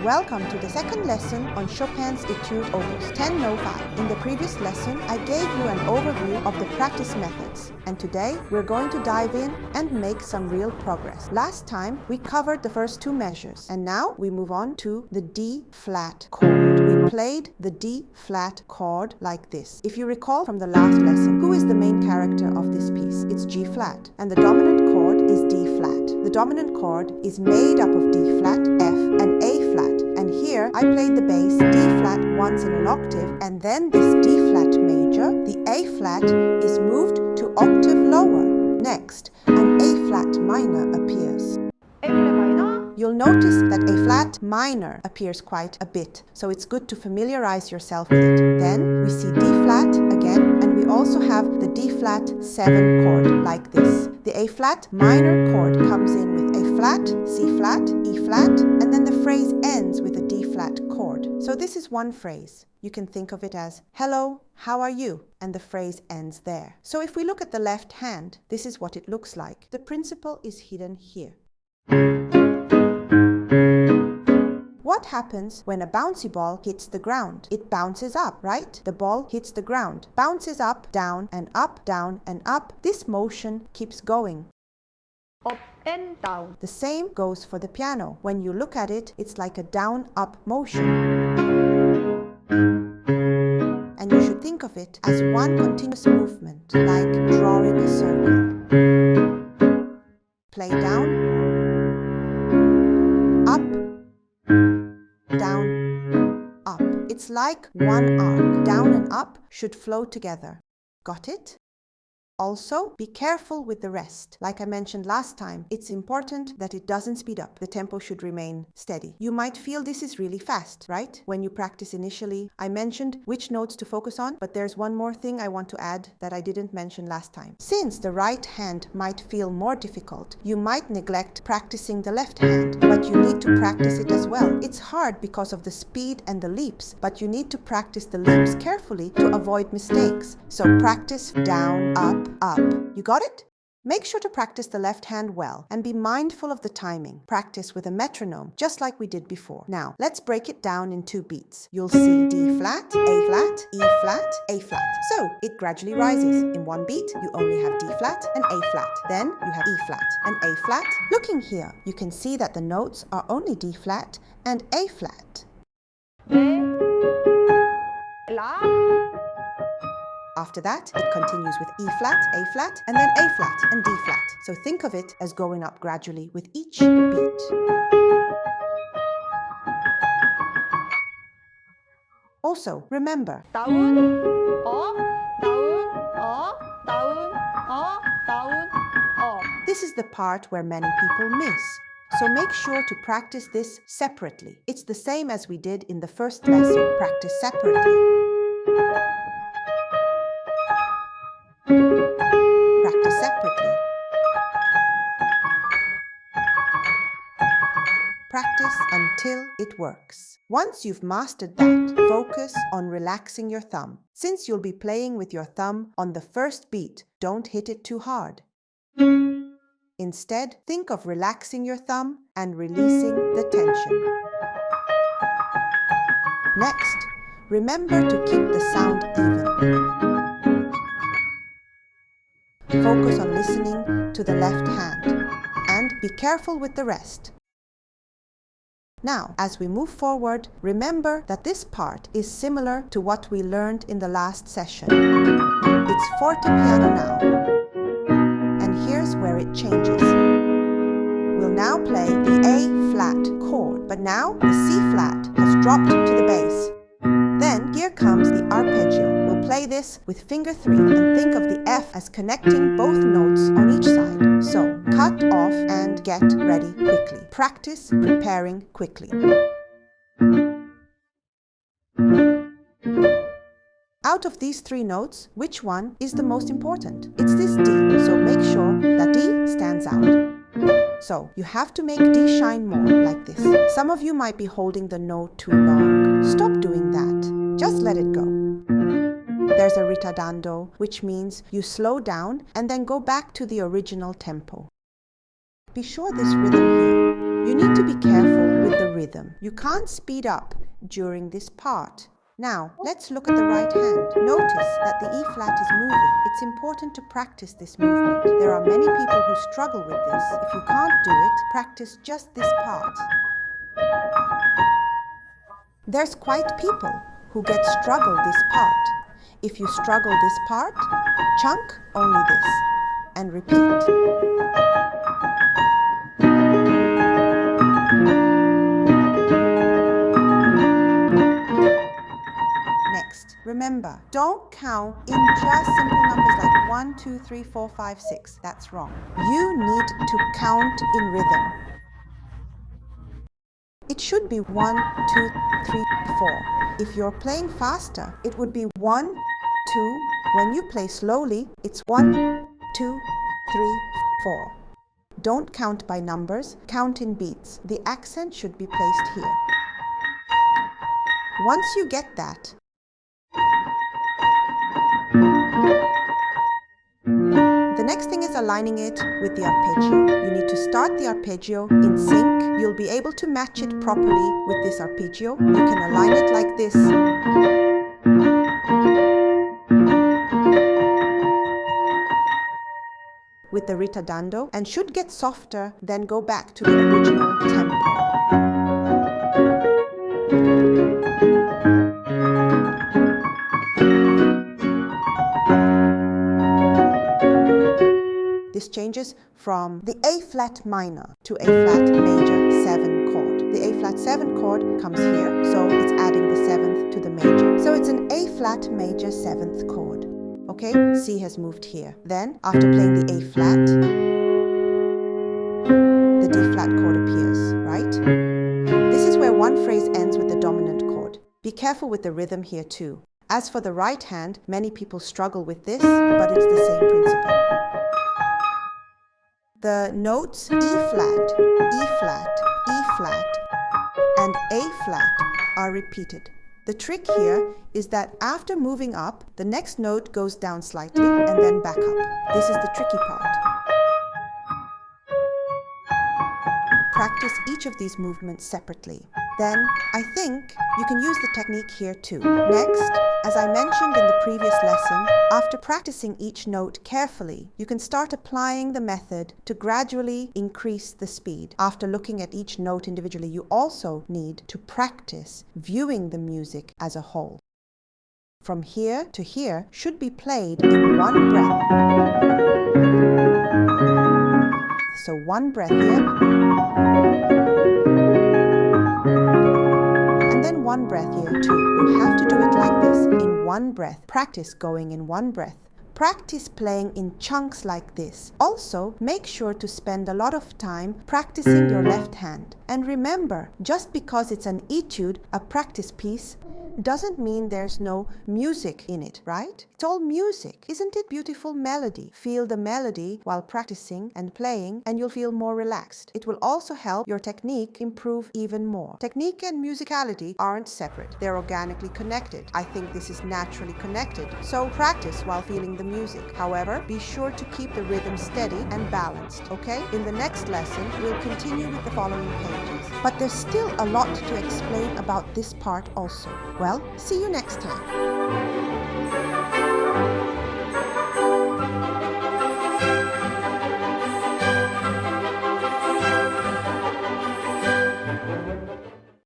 Welcome to the second lesson on Chopin's Etude Op.10 No.5. In the previous lesson, I gave you an overview of the practice methods, and today we're going to dive in and make some real progress. Last time, we covered the first two measures, and now we move on to the D-flat chord. We played the D-flat chord like this. If you recall from the last lesson, who is the main character of this piece? It's G-flat, and the dominant chord is D-flat. The dominant chord is made up of D-flat, F, and A-flat. And here I played the bass D-flat once in an octave, and then this D-flat major, the A-flat, is moved to octave lower. Next, an A-flat minor appears. You'll notice that A-flat minor appears quite a bit, so it's good to familiarize yourself with it. Then we see D-flat again, and we also have the D-flat 7 chord like this. The A-flat minor chord comes in with A-flat, C-flat, E-flat, and then the phrase ends with a D-flat chord. So this is one phrase. You can think of it as, hello, how are you? And the phrase ends there. So if we look at the left hand, this is what it looks like. The principle is hidden here. What happens when a bouncy ball hits the ground? It bounces up, right? The ball hits the ground, bounces up, down, and up, down, and up. This motion keeps going. Up and down. The same goes for the piano. When you look at it, it's like a down-up motion. And you should think of it as one continuous movement, like drawing a circle. Play down, up, down, up. It's like one arc. Down and up should flow together. Got it? Also, be careful with the rest. Like I mentioned last time, it's important that it doesn't speed up. The tempo should remain steady. You might feel this is really fast, right? When you practice initially, I mentioned which notes to focus on, but there's one more thing I want to add that I didn't mention last time. Since the right hand might feel more difficult, you might neglect practicing the left hand, but you need to practice it as well. It's hard because of the speed and the leaps, but you need to practice the leaps carefully to avoid mistakes. So practice down, up, up. You got it? Make sure to practice the left hand well and be mindful of the timing. Practice with a metronome, just like we did before. Now, let's break it down in 2 beats. You'll see D-flat, A-flat, E-flat, A-flat. So, it gradually rises. In 1 beat, you only have D-flat and A-flat. Then, you have E-flat and A-flat. Looking here, you can see that the notes are only D-flat and A-flat. After that, it continues with E-flat, A-flat, and then A-flat and D-flat. So think of it as going up gradually with each beat. Also, remember, Down, up, down, up, down, up, down, up. This is the part where many people miss. So make sure to practice this separately. It's the same as we did in the first lesson. Practice separately. Practice separately. Practice until it works. Once you've mastered that, focus on relaxing your thumb. Since you'll be playing with your thumb on the first beat, don't hit it too hard. Instead, think of relaxing your thumb and releasing the tension. Next, remember to keep the sound even. Focus on listening to the left hand and be careful with the rest. Now, as we move forward, remember that this part is similar to what we learned in the last session. It's forte piano now, and here's where it changes. We'll now play the A-flat chord, but now the C-flat has dropped to the bass. Then here comes the arpeggio. We'll play this with finger 3 and think of the F as connecting both notes on each side. So, cut off and get ready quickly. Practice preparing quickly. Out of these 3 notes, which one is the most important? It's this D, so make sure that D stands out. So, you have to make D shine more, like this. Some of you might be holding the note too long. Stop doing that. Just let it go. There's a ritardando, which means you slow down and then go back to the original tempo. Be sure this rhythm here. You need to be careful with the rhythm. You can't speed up during this part. Now, let's look at the right hand. Notice that the E flat is moving. It's important to practice this movement. There are many people who struggle with this. If you can't do it, practice just this part. There's quite people who get struggle this part. If you struggle this part, chunk only this and repeat. Next, remember, don't count in just simple numbers like 1, 2, 3, 4, 5, 6. That's wrong. You need to count in rhythm. It should be 1, 2, 3, 4. If you're playing faster, it would be 1, 2. When you play slowly, it's 1, 2, 3, 4. Don't count by numbers, count in beats. The accent should be placed here. Once you get that, the next thing is aligning it with the arpeggio. You need to start the arpeggio in sync. You'll be able to match it properly with this arpeggio. You can align it like this. With the ritardando, and should get softer, then go back to the original tempo. This changes from the A flat minor to A flat major 7 chord. The A flat 7 chord comes here, so it's adding the 7th to the major. So it's an A flat major 7th chord. Okay, C has moved here. Then, after playing the A flat, the D flat chord appears, right? This is where one phrase ends with the dominant chord. Be careful with the rhythm here too. As for the right hand, many people struggle with this, but it's the same principle. The notes E flat, E flat, E flat, and A flat are repeated. The trick here is that after moving up, the next note goes down slightly and then back up. This is the tricky part. Practice each of these movements separately. Then, I think you can use the technique here too. Next, as I mentioned in the previous lesson, after practicing each note carefully, you can start applying the method to gradually increase the speed. After looking at each note individually, you also need to practice viewing the music as a whole. From here to here should be played in one breath. So one breath here. And then one breath here too. You have to do it like this, in one breath. Practice going in one breath. Practice playing in chunks like this. Also, make sure to spend a lot of time practicing your left hand. And remember, just because it's an etude, a practice piece, doesn't mean there's no music in it, right? It's all music. Isn't it beautiful melody? Feel the melody while practicing and playing, and you'll feel more relaxed. It will also help your technique improve even more. Technique and musicality aren't separate. They're organically connected. I think this is naturally connected. So practice while feeling the music. However, be sure to keep the rhythm steady and balanced, okay? In the next lesson, we'll continue with the following pages. But there's still a lot to explain about this part also. Well, see you next time.